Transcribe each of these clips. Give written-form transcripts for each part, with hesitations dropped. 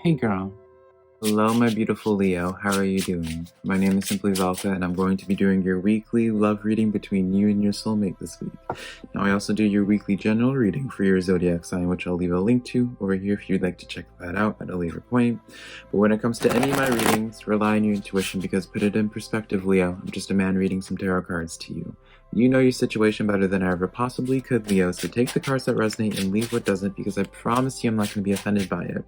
Hey girl. Hello, my beautiful Leo. How are you doing? My name is SimplyVelca, and I'm going to be doing your weekly love reading between you and your soulmate this week. Now, I also do your weekly general reading for your zodiac sign, which I'll leave a link to over here if you'd like to check that out at a later point. But when it comes to any of my readings, rely on your intuition because put it in perspective, Leo, I'm just a man reading some tarot cards to you. You know your situation better than I ever possibly could, Leo, so take the cards that resonate and leave what doesn't because I promise you I'm not going to be offended by it.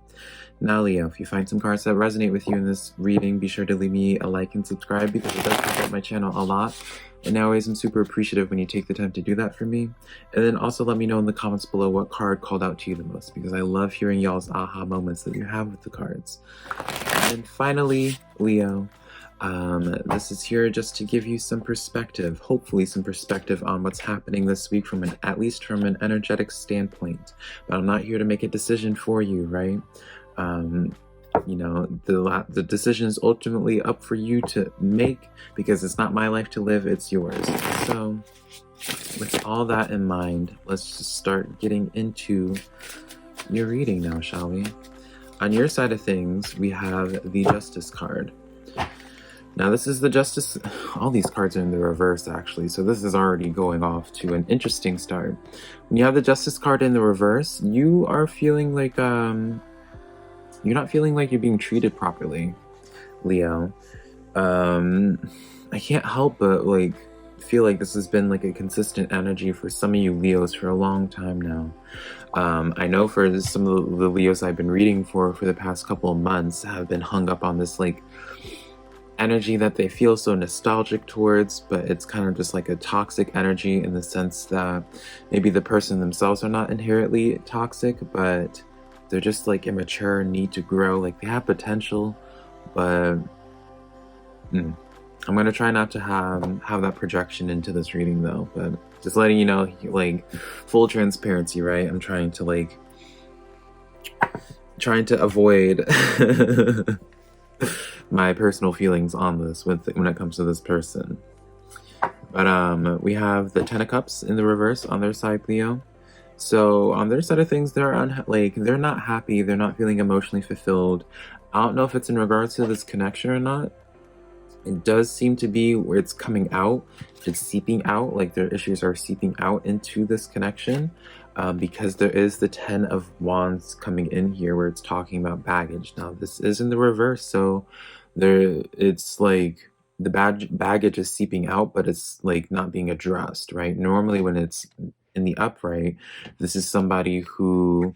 Now, Leo, if you find some cards that resonate with you in this reading, be sure to leave me a like and subscribe because it does help out my channel a lot. And always I'm super appreciative when you take the time to do that for me. And then also let me know in the comments below what card called out to you the most because I love hearing y'all's aha moments that you have with the cards. And finally, Leo, this is here just to give you some perspective, hopefully some perspective on what's happening this week from at least from an energetic standpoint. But I'm not here to make a decision for you, right? You know, the decision is ultimately up for you to make because it's not my life to live, it's yours. So with all that in mind, let's just start getting into your reading now, shall we? On your side of things, we have the Justice card. Now this is the Justice, all these cards are in the reverse actually, so this is already going off to an interesting start. When you have the Justice card in the reverse, you are feeling like, you're not feeling like you're being treated properly, Leo. I can't help but like feel like this has been like a consistent energy for some of you Leos for a long time now. I know for some of the Leos I've been reading for the past couple of months have been hung up on this like energy that they feel so nostalgic towards, but it's kind of just like a toxic energy in the sense that maybe the person themselves are not inherently toxic, but they're just like immature and need to grow. Like they have potential, but I'm gonna try not to have that projection into this reading though, but just letting you know, like full transparency, right? I'm trying to avoid my personal feelings on this when it comes to this person. But we have the Ten of Cups in the reverse on their side, Leo. So on their side of things, they're not happy, they're not feeling emotionally fulfilled. I don't know if it's in regards to this connection or not. It does seem to be where it's coming out, it's seeping out, like their issues are seeping out into this connection. Because there is the 10 of Wands coming in here where it's talking about baggage. Now this is in the reverse, so it's like the baggage is seeping out, but it's like not being addressed, right? Normally when it's in the upright, this is somebody who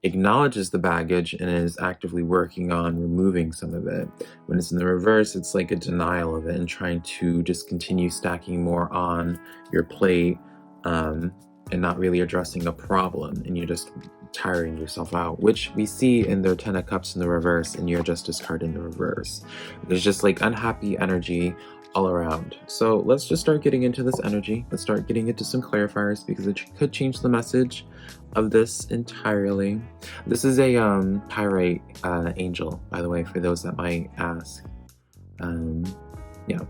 acknowledges the baggage and is actively working on removing some of it. When it's in the reverse, it's like a denial of it and trying to just continue stacking more on your plate, and not really addressing a problem, and you're just tiring yourself out, which we see in their 10 of Cups in the reverse and your Justice card in the reverse. There's just like unhappy energy all around. So let's just start getting into this energy. Let's start getting into some clarifiers because it could change the message of this entirely. This is a pyrite angel, by the way, for those that might ask. Yeah.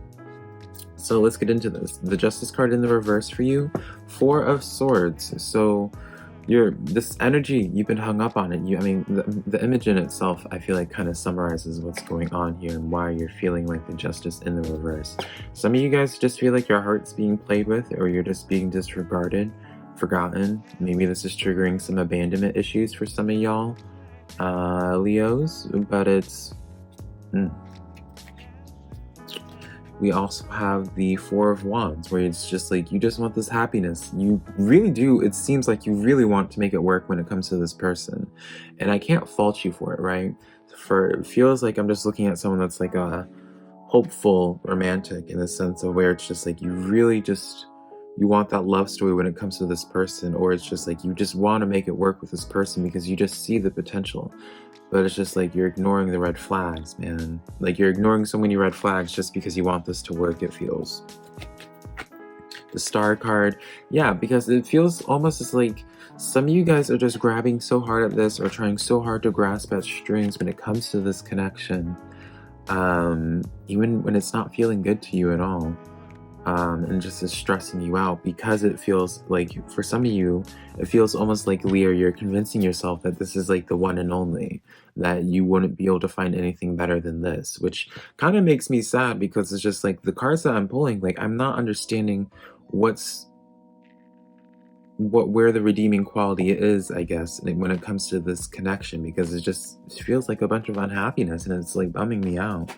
So let's get into this. The Justice card in the reverse for you, 4 of Swords. So this energy, you've been hung up on it. I mean, the image in itself, I feel like kind of summarizes what's going on here and why you're feeling like the Justice in the reverse. Some of you guys just feel like your heart's being played with, or you're just being disregarded, forgotten. Maybe this is triggering some abandonment issues for some of y'all, Leos, but it's... We also have the 4 of Wands, where it's just like, you just want this happiness. You really do. It seems like you really want to make it work when it comes to this person. And I can't fault you for it, right? It feels like I'm just looking at someone that's like a hopeful romantic in the sense of where it's just like, you really just, you want that love story when it comes to this person, or it's just like, you just want to make it work with this person because you just see the potential. But it's just like you're ignoring the red flags, man. Like you're ignoring so many red flags just because you want this to work, it feels. The Star card, yeah, because it feels almost as like some of you guys are just grabbing so hard at this or trying so hard to grasp at strings when it comes to this connection. Even when it's not feeling good to you at all. and just is stressing you out, because it feels like, for some of you, it feels almost like, Leo, you're convincing yourself that this is like the one and only, that you wouldn't be able to find anything better than this, which kind of makes me sad, because it's just like the cards that I'm pulling, like I'm not understanding where the redeeming quality is, I guess, like, when it comes to this connection, because it feels like a bunch of unhappiness, and it's like bumming me out.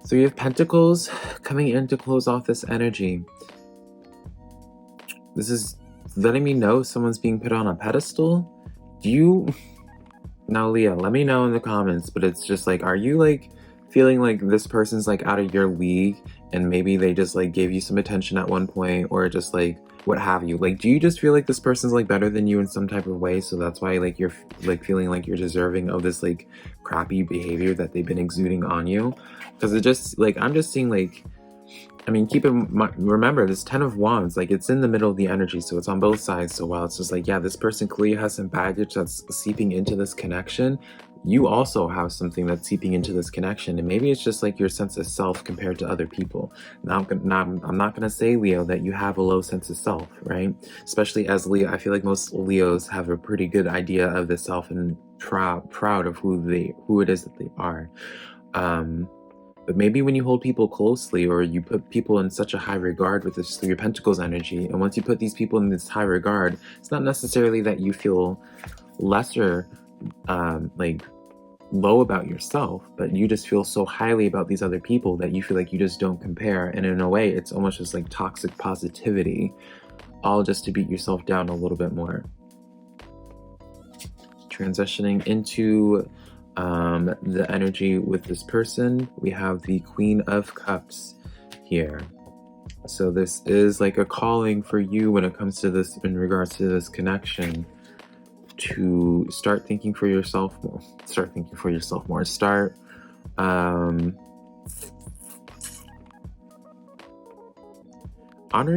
Three of Pentacles coming in to close off this energy. This is letting me know someone's being put on a pedestal. Now, Leo, let me know in the comments, but it's just like, are you like feeling like this person's like out of your league, and maybe they just like gave you some attention at one point, or just like what have you? Like, do you just feel like this person's like better than you in some type of way, so that's why like you're like feeling like you're deserving of this like crappy behavior that they've been exuding on you? Because it just like, I'm just seeing like, I mean, remember this 10 of Wands, like it's in the middle of the energy, so it's on both sides. So while it's just like, yeah, this person clearly has some baggage that's seeping into this connection, you also have something that's seeping into this connection, and maybe it's just like your sense of self compared to other people. Now, I'm not gonna say, Leo, that you have a low sense of self, right? Especially as Leo, I feel like most Leos have a pretty good idea of the self, and proud of who it is that they are. But maybe when you hold people closely, or you put people in such a high regard with this Three of Pentacles energy, and once you put these people in this high regard, it's not necessarily that you feel lesser, like low about yourself, but you just feel so highly about these other people that you feel like you just don't compare. And in a way, it's almost just like toxic positivity, all just to beat yourself down a little bit more. Transitioning into the energy with this person, we have the Queen of Cups here. So this is like a calling for you when it comes to this, in regards to this connection, to start thinking for yourself more. Start honoring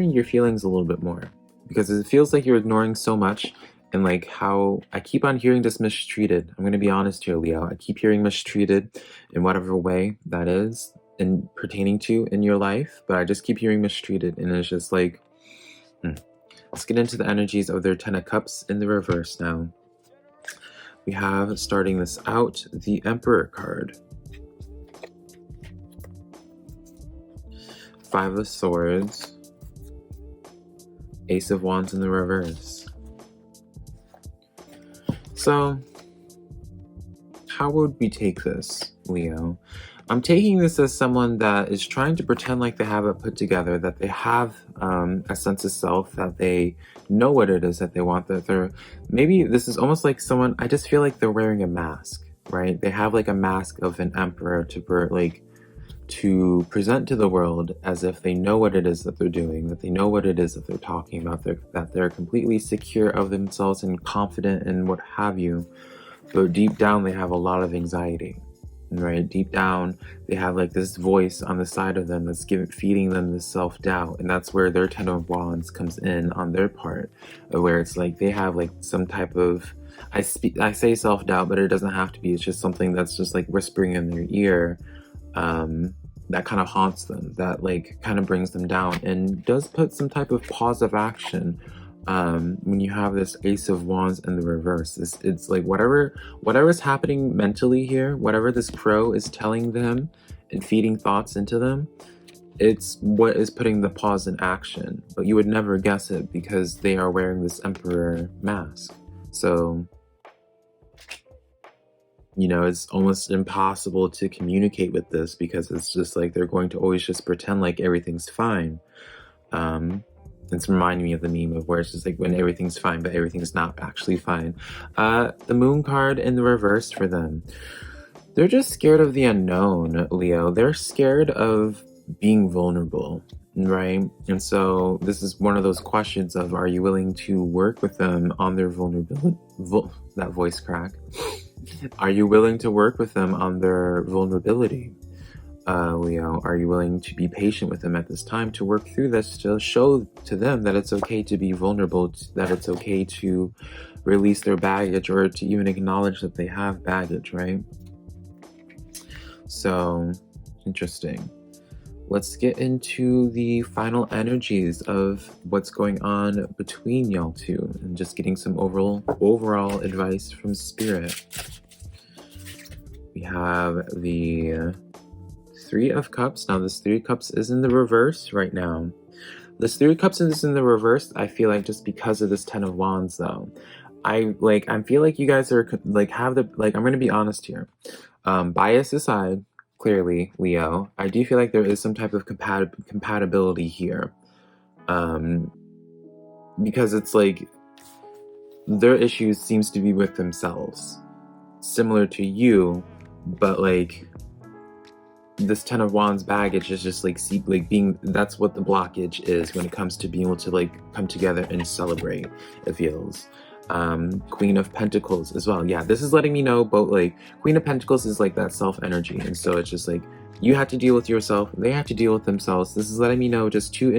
your feelings a little bit more, because it feels like you're ignoring so much. And like how I keep on hearing this mistreated. I'm going to be honest here, Leo. I keep hearing mistreated in whatever way that is and pertaining to in your life, but I just keep hearing mistreated, and it's just like, Let's get into the energies of their 10 of Cups in the reverse now. We have, starting this out, the Emperor card. Five of Swords. Ace of Wands in the reverse. So, how would we take this, Leo? I'm taking this as someone that is trying to pretend like they have it put together, that they have a sense of self, that they know what it is that they want, that they're, maybe this is almost like someone, I just feel like they're wearing a mask, right? They have like a mask of an emperor to present to the world as if they know what it is that they're doing, that they know what it is that they're talking about, that they're completely secure of themselves and confident and what have you. But deep down, they have a lot of anxiety, right? Deep down, they have like this voice on the side of them that's feeding them this self-doubt. And that's where their 10 of Wands comes in on their part, where it's like they have like some type of, I say self-doubt, but it doesn't have to be. It's just something that's just like whispering in their ear, that kind of haunts them, that like kind of brings them down, and does put some type of pause of action. When you have this Ace of Wands in the reverse, it's like whatever's happening mentally here, whatever this crow is telling them and feeding thoughts into them, it's what is putting the pause in action. But you would never guess it, because they are wearing this Emperor mask. So, you know, it's almost impossible to communicate with this, because it's just like they're going to always just pretend like everything's fine. It's reminding me of the meme of where it's just like when everything's fine, but everything's not actually fine. The Moon card in the reverse for them. They're just scared of the unknown, Leo. They're scared of being vulnerable, right? And so this is one of those questions of, are you willing to work with them on their vulnerability? That voice crack. Are you willing to work with them on their vulnerability? Leo, are you willing to be patient with them at this time to work through this, to show to them that it's okay to be vulnerable, that it's okay to release their baggage, or to even acknowledge that they have baggage, right? So, interesting. let's get into the final energies of what's going on between y'all two and just getting some overall advice from Spirit. We have the Three of Cups. Now this Three of Cups is in the reverse right now. This Three of Cups is in the reverse, I feel like, just because of this Ten of Wands though. I feel like you guys are like I'm gonna be honest here. Bias aside, clearly, Leo, I do feel like there is some type of compatibility here. Because it's like their issues seems to be with themselves. Similar to you, but like this Ten of Wands baggage is just like that's what the blockage is when it comes to being able to like come together and celebrate, it feels. Queen of Pentacles as well. Yeah, this is letting me know both, like Queen of Pentacles is like that self energy, and so it's just like you have to deal with yourself, they have to deal with themselves. This is letting me know just two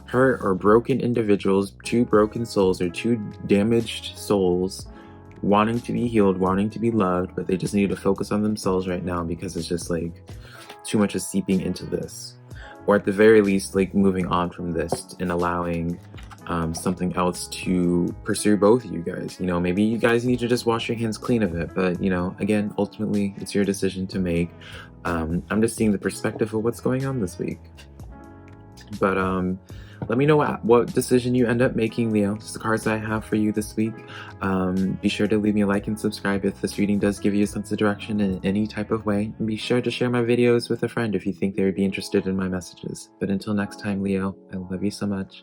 hurt or broken individuals, two broken souls or two damaged souls wanting to be healed, wanting to be loved, but they just need to focus on themselves right now because it's just like too much is seeping into this, or at the very least like moving on from this and allowing something else to pursue both of you guys. You know, maybe you guys need to just wash your hands clean of it, but you know, again, ultimately it's your decision to make. I'm just seeing the perspective of what's going on this week, but let me know what decision you end up making, Leo. Just the cards I have for you this week. Be sure to leave me a like and subscribe if this reading does give you a sense of direction in any type of way. And be sure to share my videos with a friend if you think they would be interested in my messages. But until next time, Leo, I love you so much.